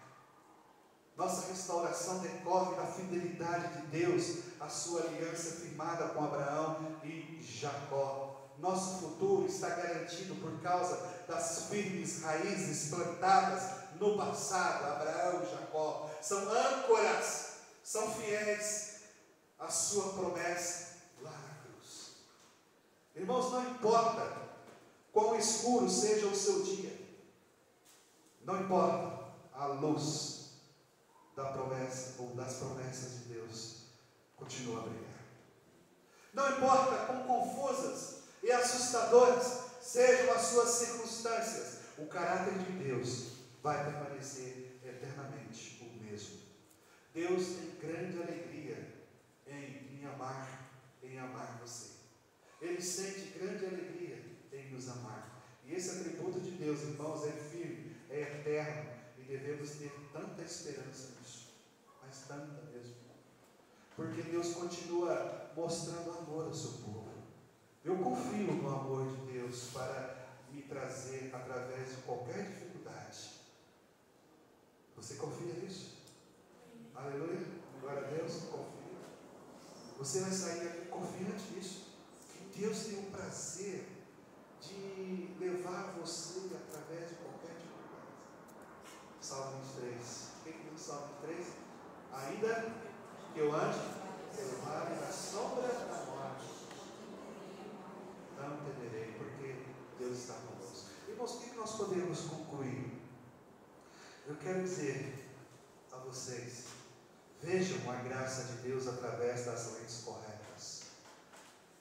Nossa restauração decorre da fidelidade de Deus, a sua aliança firmada com Abraão e Jacó. Nosso futuro está garantido por causa das firmes raízes plantadas no passado. Abraão e Jacó são âncoras, são fiéis à sua promessa lá na cruz. Irmãos, não importa quão escuro seja o seu dia, não importa a luz da promessa ou das promessas de Deus, continua a brilhar. Não importa quão confusas e assustadoras sejam as suas circunstâncias, o caráter de Deus vai permanecer eternamente o mesmo. Deus tem grande alegria em amar você. Ele sente grande alegria em nos amar. E esse atributo de Deus, irmãos, é firme, é eterno, e devemos ter tanta esperança nisso, mas tanta mesmo, porque Deus continua mostrando amor ao seu povo. Eu confio no amor de Deus para me trazer através de qualquer dificuldade. Você confia nisso? Aleluia, glória a Deus, confia. Você vai sair aqui confiante nisso, que Deus tem o prazer de levar você através de qualquer dificuldade. Salmo 23. O que diz o Salmo 23? Ainda que eu ande pelo vale da sombra da morte, não temerei, porque Deus está conosco. Irmãos, o que nós podemos concluir? Eu quero dizer a vocês: vejam a graça de Deus através das lentes corretas.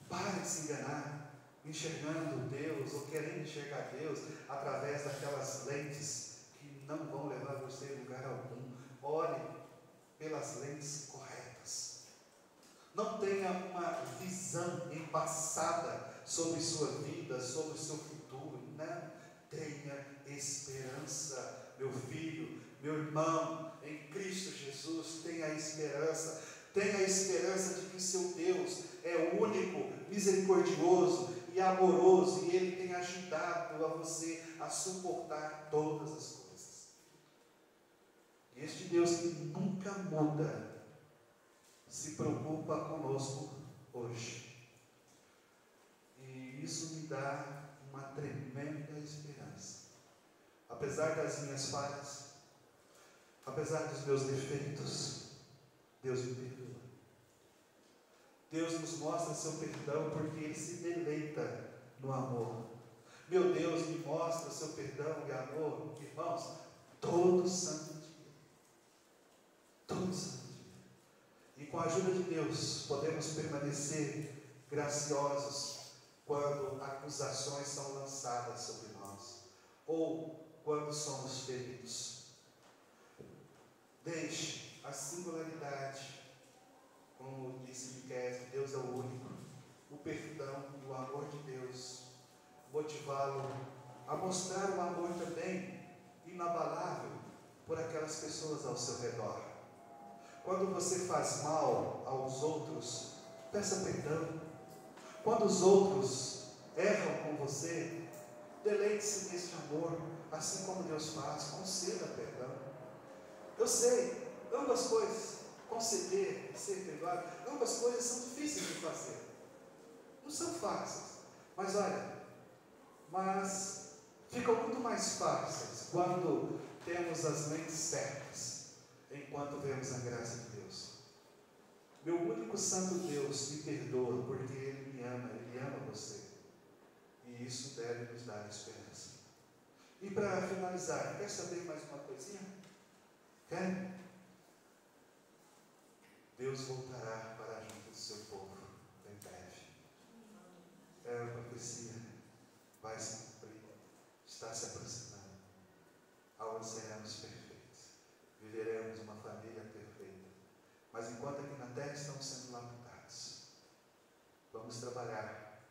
Pare de se enganar, enxergando Deus ou querendo enxergar Deus através daquelas lentes que não vão levar você a lugar algum. Olhe pelas lentes corretas. Não tenha uma visão embaçada sobre sua vida, sobre o seu futuro. Não. Tenha esperança, meu filho, meu irmão, em Cristo Jesus. Tenha esperança. Tenha a esperança de que seu Deus é único, misericordioso e amoroso, e Ele tem ajudado a você a suportar todas as coisas. E este Deus que nunca muda se preocupa conosco hoje. E isso me dá uma tremenda esperança. Apesar das minhas falhas, apesar dos meus defeitos, Deus me perdoa. Deus nos mostra seu perdão porque Ele se deleita no amor. Meu Deus me mostra seu perdão e amor, irmãos, todo santo dia. Todo santo dia. E com a ajuda de Deus podemos permanecer graciosos quando acusações são lançadas sobre nós, ou quando somos feridos. Deixe a singularidade, como disse Miqueias, que Deus é o único, o perdão e o amor de Deus, motivá-lo a mostrar um amor também inabalável por aquelas pessoas ao seu redor. Quando você faz mal aos outros, peça perdão. Quando os outros erram com você, deleite-se neste amor, assim como Deus faz, conceda perdão. Eu sei, ambas coisas, conceder e ser perdoado, ambas coisas são difíceis de fazer. Não são fáceis, mas olha, ficam muito mais fáceis quando temos as mentes certas, enquanto vemos a graça de Deus. Meu único santo Deus me perdoa porque Ele me ama, Ele ama você. E isso deve nos dar esperança. E para finalizar, quer saber mais uma coisinha? Quer? Deus voltará para junto do seu povo em breve. É a profecia, vai se cumprir, está se aproximando. Aonde seremos perfeitos, viveremos uma família perfeita. Mas enquanto aqui na terra estamos sendo lapidados, vamos trabalhar.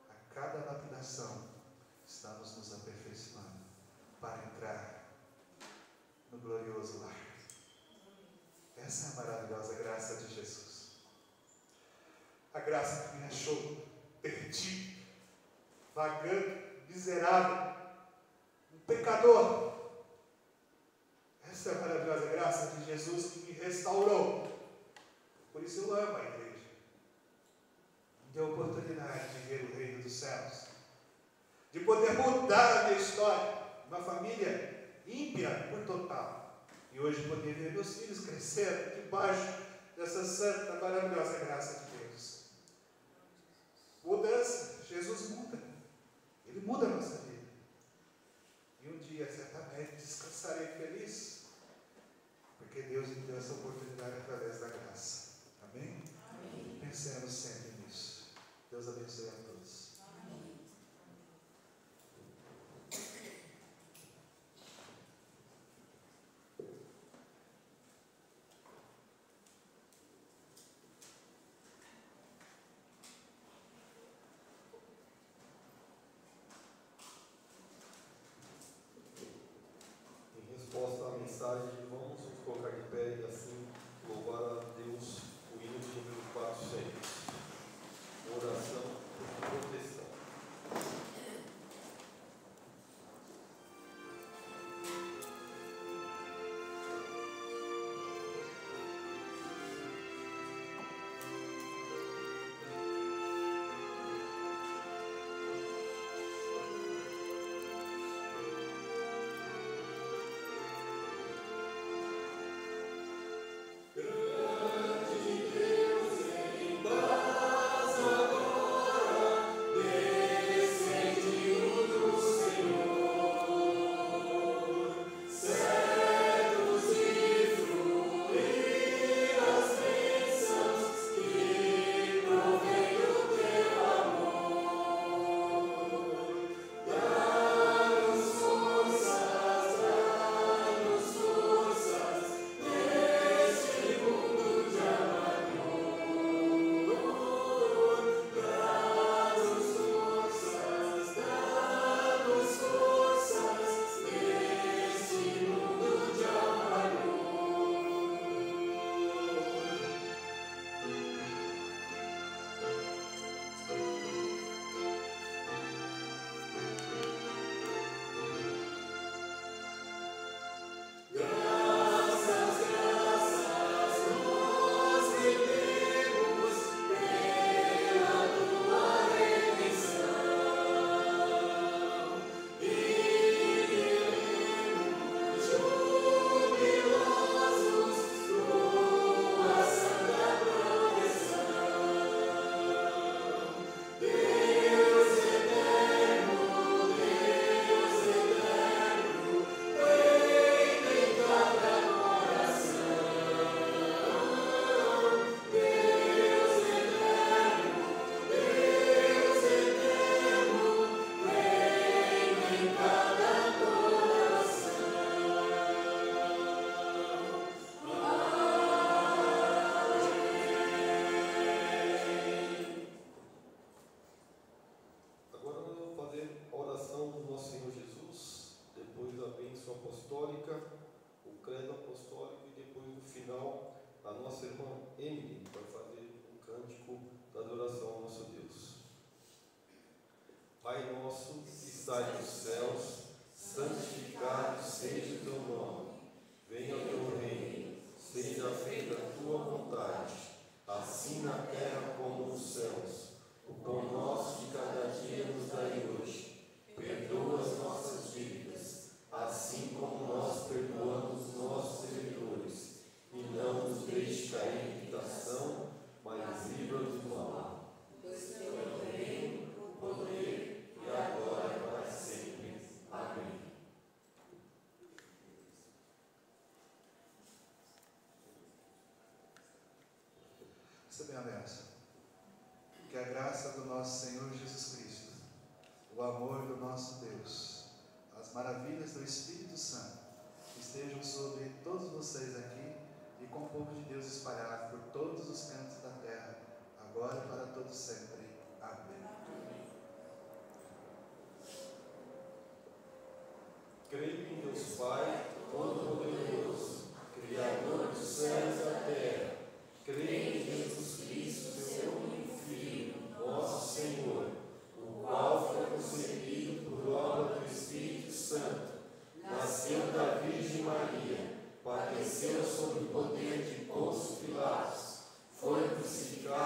A cada lapidação estamos nos aperfeiçoando para entrar no glorioso lar. Essa é a maravilhosa graça de Jesus. A graça que me achou perdido, vagando, miserável, um pecador. Essa é a maravilhosa graça de Jesus que me restaurou. Por isso eu amo a igreja. Me deu a oportunidade de ver o reino dos céus, de poder mudar a minha história, uma família ímpia por total. E hoje poder ver meus filhos crescendo debaixo dessa santa, maravilhosa graça de Deus. Mudança, Jesus muda. Ele muda a nossa vida. E um dia, certamente, descansarei feliz, porque Deus me deu essa oportunidade através da graça. Amém? Amém. Pensemos sempre nisso. Deus abençoe a todos. Amém. nossa irmã Emily vai fazer um cântico da adoração ao nosso Deus. Pai nosso que estais nos céus, santificado seja o teu nome. Venha o teu reino, seja feita a tua vontade, assim na terra como nos céus. O pão nosso de cada dia nos dai hoje. Perdoa as nossas dívidas, assim como nós perdoamos os nossos devedores. E não nos deixe cair em tentação, mas livra-nos do mal. Pois teu é o reino, o poder e a glória para sempre. Amém. Recebem a bênção. Que a graça do nosso Senhor Jesus Cristo, o amor do nosso Deus, as maravilhas do Espírito Santo estejam sobre todos vocês aqui e com o povo de Deus espalhado por todos os cantos da terra, agora e para todos sempre. Amém. Creio em Deus Pai, Todo-Poderoso, Criador dos céus e da terra. Creio em Jesus Cristo, seu único Filho, nosso Senhor, o qual foi concebido por obra do Espírito Santo, nasceu da Virgem Maria, padeceu sob o poder de Pôncio Pilatos, foi crucificado